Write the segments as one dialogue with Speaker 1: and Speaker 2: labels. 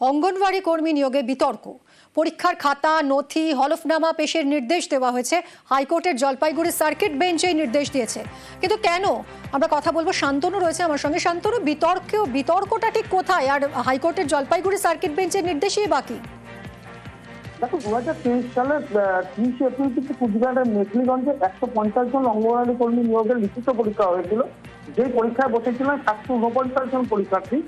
Speaker 1: অঙ্গনওয়াড়ি কর্মী নিয়োগে বিতর্ক। পরীক্ষার খাতা, নথি, হলফনামা পেশের নির্দেশ দেওয়া হয়েছে। হাইকোর্টের জলপাইগুড়ি সার্কিট বেঞ্চ এই নির্দেশ দিয়েছে। কিন্তু কেন? আমরা কথা বলবো, শান্তনু রয়েছে আমার সঙ্গে। শান্তনু, বিতর্কটা ঠিক কোথায়? আর হাইকোর্টের জলপাইগুড়ি সার্কিট বেঞ্চের নির্দেশই বাকি।
Speaker 2: দেখো, 2023 সালের 30 এপ্রিল থেকে কুচবিহারের মেখলিগঞ্জে 150 জন অঙ্গনওয়াড়ি কর্মী নিয়োগের লিখিত পরীক্ষা হয়েছিল। যে পরীক্ষায় বসেছিলেন 749 জন পরীক্ষার্থী।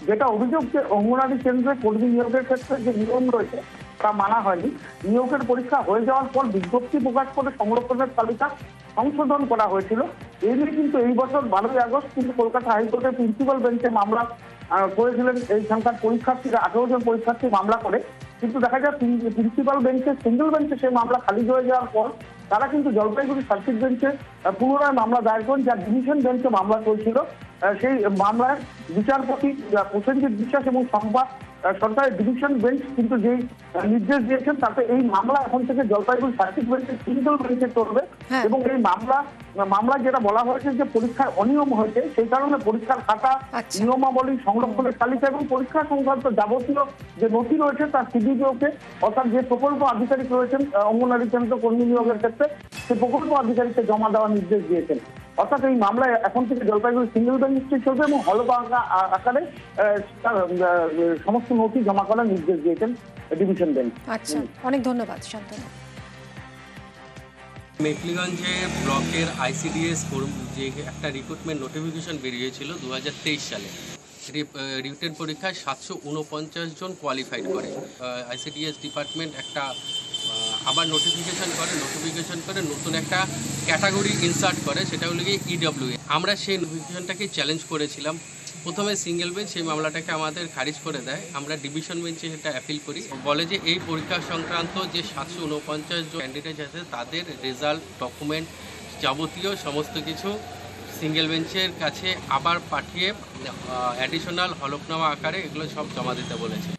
Speaker 2: যেটা অভিযোগ যে অঙ্গনওয়াড়ি কেন্দ্রে কর্মী নিয়োগের ক্ষেত্রে যে নিয়ম রয়েছে তা মানা হয়নি। নিয়োগের পরীক্ষা হয়ে যাওয়ার পর বিজ্ঞপ্তি প্রকাশ করে সংরক্ষণের তালিকা সংশোধন করা হয়েছিল। এই নিয়ে কিন্তু এই বছর 12ই আগস্ট কিন্তু কলকাতা হাইকোর্টের প্রিন্সিপাল বেঞ্চে মামলা করেছিলেন এইখানকার পরীক্ষার্থীরা। 18 জন পরীক্ষার্থী মামলা করে, কিন্তু দেখা যায় প্রিন্সিপাল বেঞ্চে, সিঙ্গেল বেঞ্চে সেই মামলা খারিজ হয়ে যাওয়ার পর তারা কিন্তু জলপাইগুড়ি সার্কিট বেঞ্চে পুনরায় মামলা দায়ের করেন, যা ডিভিশন বেঞ্চে মামলা চলছিল। সেই মামলায় বিচারপতি প্রসেনজিৎ বিশ্বাস এবং সরকারের ডিভিশন বেঞ্চ কিন্তু যেই নির্দেশ দিয়েছেন তাতে এই মামলা এখন থেকে জলপাইগুড়ি সার্কিট বেঞ্চে সিঙ্গেল বেঞ্চে চলবে। এবং এই মামলা যেটা বলা হয়েছে যে পরীক্ষার অনিয়ম হয়েছে, সেই কারণে পরীক্ষার খাতা, নিয়মাবলী, সংরক্ষণের তালিকা এবং পরীক্ষা সংক্রান্ত যাবতীয় যে নথি রয়েছে তার সিডিপিওকে, অর্থাৎ যে প্রকল্প আধিকারিক রয়েছেন অঙ্গনওয়াড়ি কেন্দ্র কর্মী নিয়োগের ক্ষেত্রে, সেই প্রকল্প আধিকারিককে জমা দেওয়ার নির্দেশ দিয়েছেন। অর্থাৎ এই মামলায় এখন থেকে জলপাইগুড়ি সিঙ্গেল বেঞ্চে চলবে এবং হলফ আকারে সমস্ত নথি জমা করার নির্দেশ দিয়েছেন ডিভিশন বেঞ্চ।
Speaker 1: আচ্ছা, অনেক ধন্যবাদ শান্তনু।
Speaker 3: মেখলিগঞ্জে ব্লকের আইসিডিএস যে একটা রিক্রুটমেন্ট নোটিফিকেশন বেরিয়েছিল 2023 সালে। রিটেন পরীক্ষায় 749 জন কোয়ালিফাইড করে। আইসিডিএস ডিপার্টমেন্ট একটা আবার নোটিফিকেশন করে নতুন একটা ক্যাটাগরি ইনসার্ট করে, সেটা হলো গিয়ে ইডব্লিউ। আমরা সেই নোটিফিকেশনটাকে চ্যালেঞ্জ করেছিলাম। প্রথমে সিঙ্গেল বেঞ্চ সেই মামলাটাকে আমাদের খারিজ করে দেয়। আমরা ডিভিশন বেঞ্চে সেটা অ্যাপিল করি। বলে যে এই পরীক্ষা সংক্রান্ত যে 749 জন ক্যান্ডিডেট আছে তাদের রেজাল্ট, ডকুমেন্ট, যাবতীয় সমস্ত কিছু সিঙ্গেল বেঞ্চের কাছে আবার পাঠিয়ে অ্যাডিশনাল হলফনামা আকারে এগুলো সব জমা দিতে বলেছে।